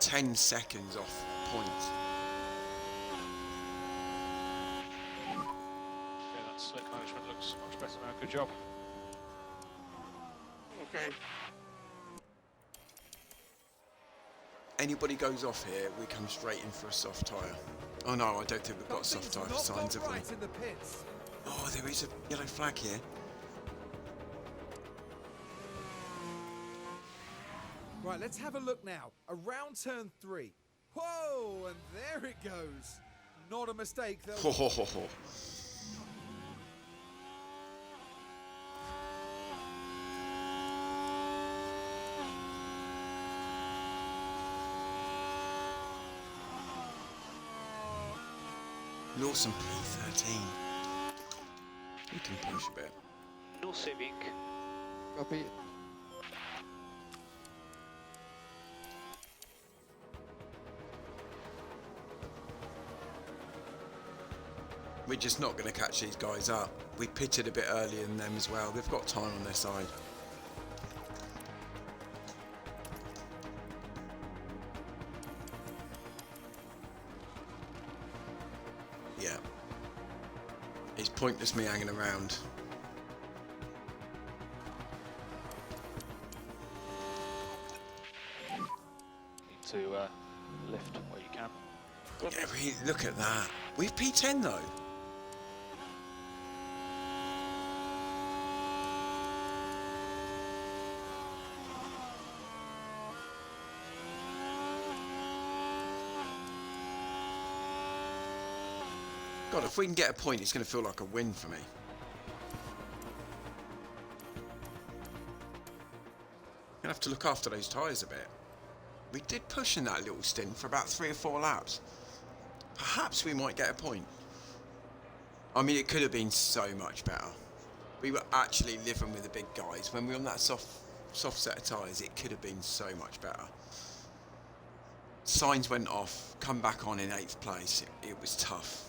"10 seconds off points." Yeah, that slick management looks much better now. Good job. Okay. Anybody goes off here, we come straight in for a soft tyre. Oh no, I don't think we've got a soft tyre for Sainz, have we? Right in the pits. Oh, there is a yellow flag here. Right, let's have a look now. Around turn 3. Whoa, and there it goes. Not a mistake, though. Ho ho ho ho. Lawson P13. You can push a bit. No saving. Copy. We're just not going to catch these guys up. We pitted a bit earlier than them as well. They've got time on their side. Yeah. It's pointless me hanging around. Need to lift where you can. Yeah, look at that. We've P10 though. God, if we can get a point, it's going to feel like a win for me. Gonna have to look after those tyres a bit. We did push in that little stint for about 3 or 4 laps. Perhaps we might get a point. I mean, it could have been so much better. We were actually living with the big guys. When we were on that soft set of tyres, it could have been so much better. Sainz went off, come back on in 8th place. It was tough.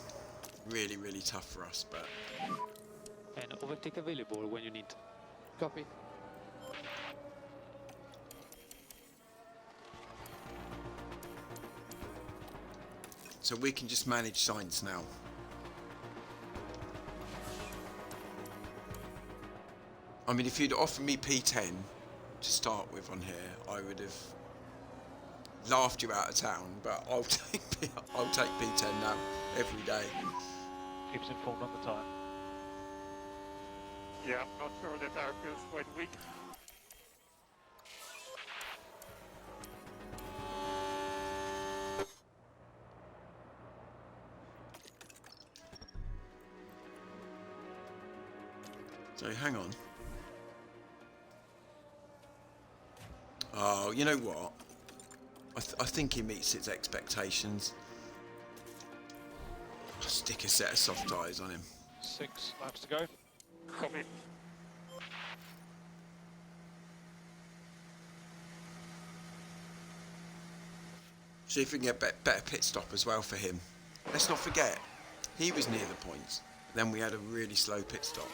Really, really tough for us, but... And overtake available when you need. Copy. So we can just manage Sainz now. I mean, if you'd offered me P10 to start with on here, I would have laughed you out of town, but I'll take P10 now, every day. Keeps informed on the tyre. Yeah, I'm not sure that our feels quite weak. So hang on. Oh, you know what? I think he meets its expectations. I'll stick a set of soft tyres on him. 6 laps to go. Copy. See if we can get better pit stop as well for him. Let's not forget, he was near the points. Then we had a really slow pit stop.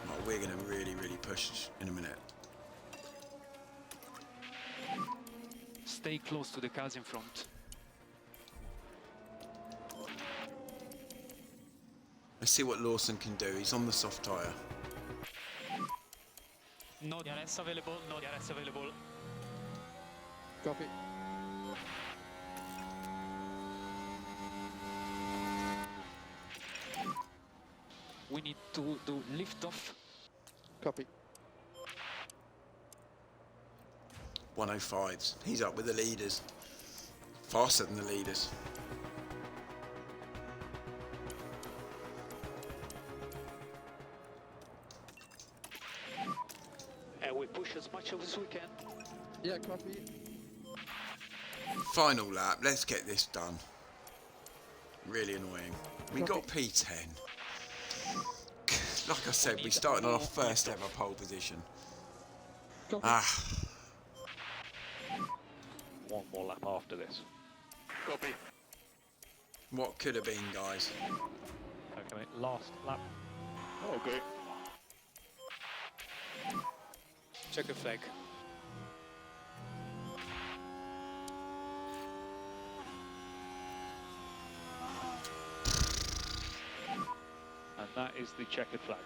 Oh, we're going to really, really push in a minute. Stay close to the cars in front. Let's see what Lawson can do. He's on the soft tyre. No DRS available, no DRS available. Copy. We need to do lift off. Copy. 105s. He's up with the leaders. Faster than the leaders. And we push as much as we can. Yeah, copy. Final lap. Let's get this done. Really annoying. We got P10. Like I said, we started on our first ever pole position. Copy. Ah, One more lap after this. Copy. what could have been, guys. Okay, mate, last lap. Okay. Checker flag. And that is the checkered flag.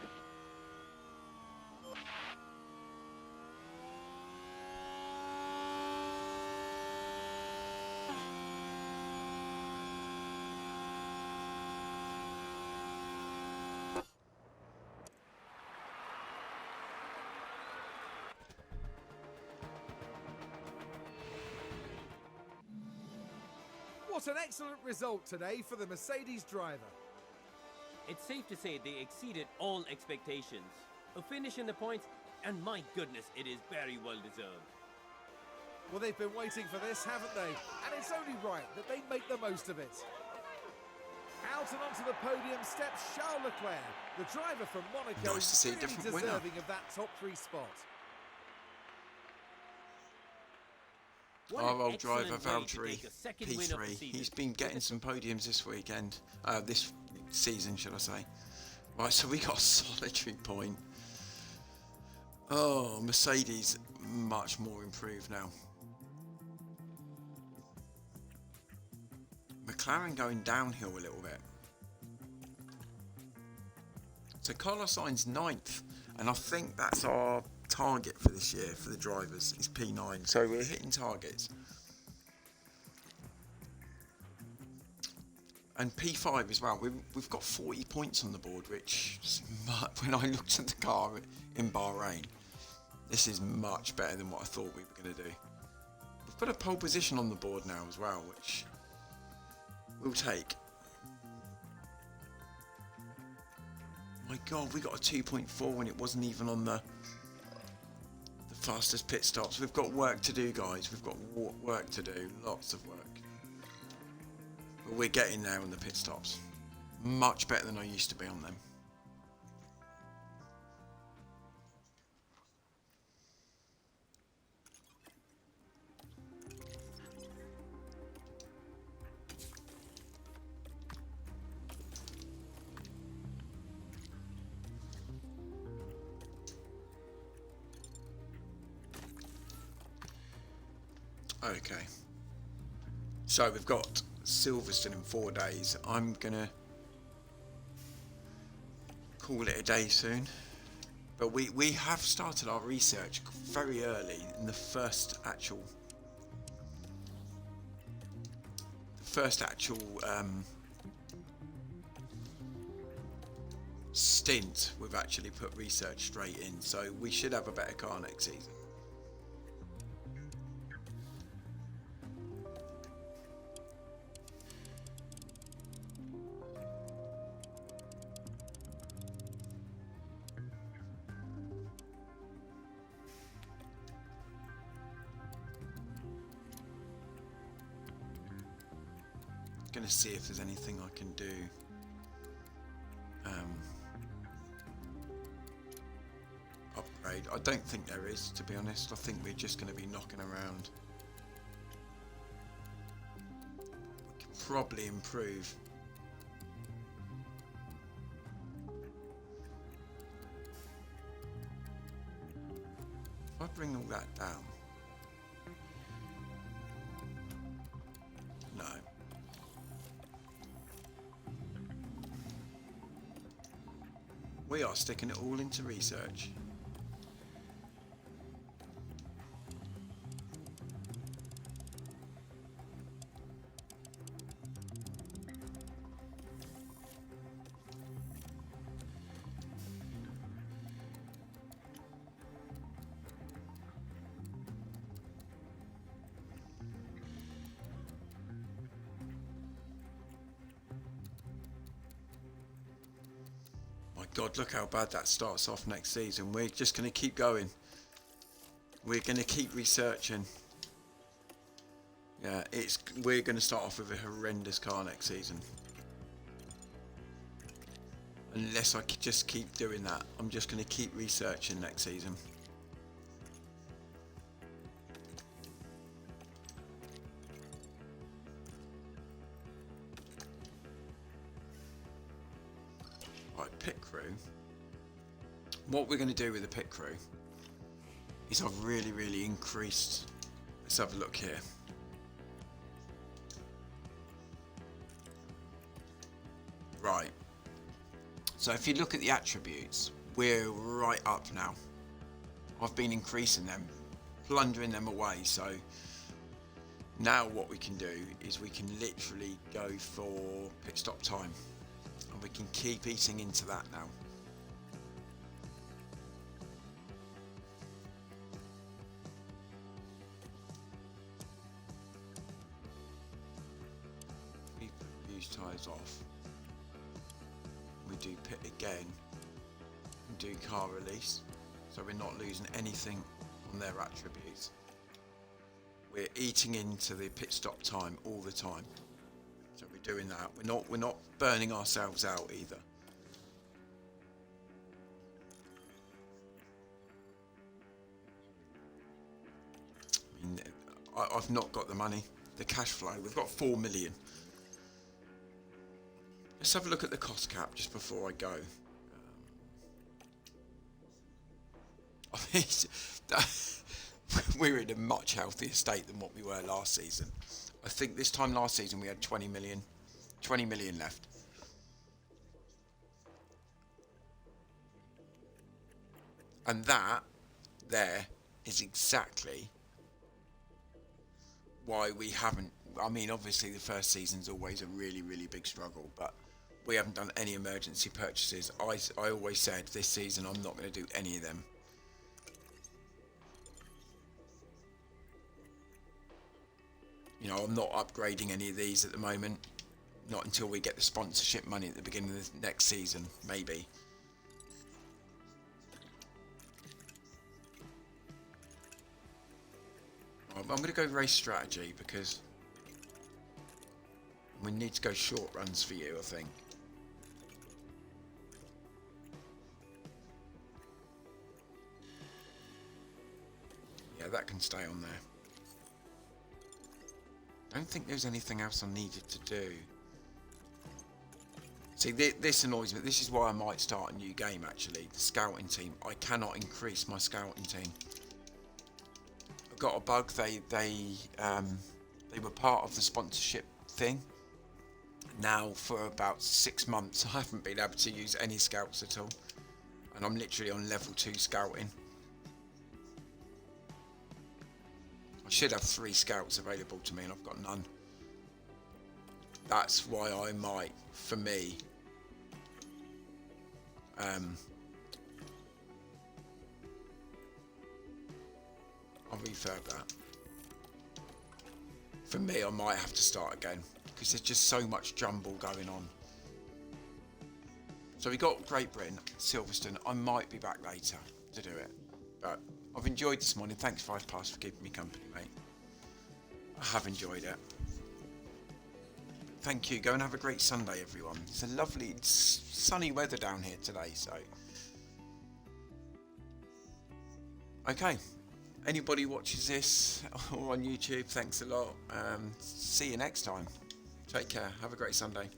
What an excellent result today for the Mercedes driver. It's safe to say they exceeded all expectations. A finish in the points, and my goodness, it is very well deserved. Well, they've been waiting for this, haven't they? And it's only right that they make the most of it. Out and onto the podium steps Charles Leclerc, the driver from Monaco, Nice to see a really different winner. deserving of that top 3 spot. What Our an old driver, excellent way to Valtteri, take a second win of the P3. season. He's been getting some podiums this weekend. This season, should I say. Right, so we got a solitary point. Oh, Mercedes, much more improved now. McLaren going downhill a little bit. So Carlos Sainz 9th, and I think that's our target for this year for the drivers is P9. So we're hitting targets. And P5 as well. We've got 40 points on the board, which is when I looked at the car in Bahrain, this is much better than what I thought we were going to do. We've got a pole position on the board now as well, which we'll take. My God, we got a 2.4 when it wasn't even on the fastest pit stops. We've got work to do, guys. We've got work to do, lots of work. But we're getting there on the pit stops. Much better than I used to be on them. Okay. So we've got Silverstone in 4 days. I'm gonna call it a day soon, but we have started our research very early in the first actual stint. We've actually put research straight in, so we should have a better car next season. Going to see if there's anything I can do. Upgrade. I don't think there is, to be honest. I think we're just going to be knocking around. We could probably improve. If I bring all that down. No. We are sticking it all into research. God, look how bad that starts off next season. We're just going to keep going. We're going to keep researching. Yeah, we're going to start off with a horrendous car next season. Unless I could just keep doing that. I'm just going to keep researching next season. Right, pit crew. What we're going to do with the pit crew is I've really increased. Let's have a look here. Right. So if you look at the attributes, we're right up now. I've been increasing them, plundering them away. So now what we can do is we can literally go for pit stop time, and we can keep eating into that now. We put used tyres off. We do pit again and do car release, so we're not losing anything on their attributes. We're eating into the pit stop time all the time, so we're doing that. We're not burning ourselves out either. I mean, I've not got the money, the cash flow. We've got 4 million. Let's have a look at the cost cap just before I go. We're in a much healthier state than what we were last season. I think this time last season we had 20 million left. And that there is exactly why we haven't. I mean, obviously the first season's always a really big struggle, but we haven't done any emergency purchases. I always said this season I'm not going to do any of them. You know, I'm not upgrading any of these at the moment. Not until we get the sponsorship money at the beginning of the next season, maybe. I'm going to go race strategy because we need to go short runs for you, I think. Yeah, that can stay on there. I don't think there's anything else I needed to do. See, this annoys me. This is why I might start a new game, actually. The scouting team. I cannot increase my scouting team. I've got a bug. They were part of the sponsorship thing. Now, for about 6 months, I haven't been able to use any scouts at all. And I'm literally on level 2 scouting. I should have 3 scouts available to me and I've got none. That's why I might, for me, I'll refurb that. For me, I might have to start again because there's just so much jumble going on. So we got Great Britain, Silverstone. I might be back later to do it, but I've enjoyed this morning. Thanks 5Pass for keeping me company, mate. I have enjoyed it. Thank you. Go and have a great Sunday, everyone. It's a lovely, sunny weather down here today, so. Okay. Anybody watches this or on YouTube, thanks a lot. See you next time. Take care. Have a great Sunday.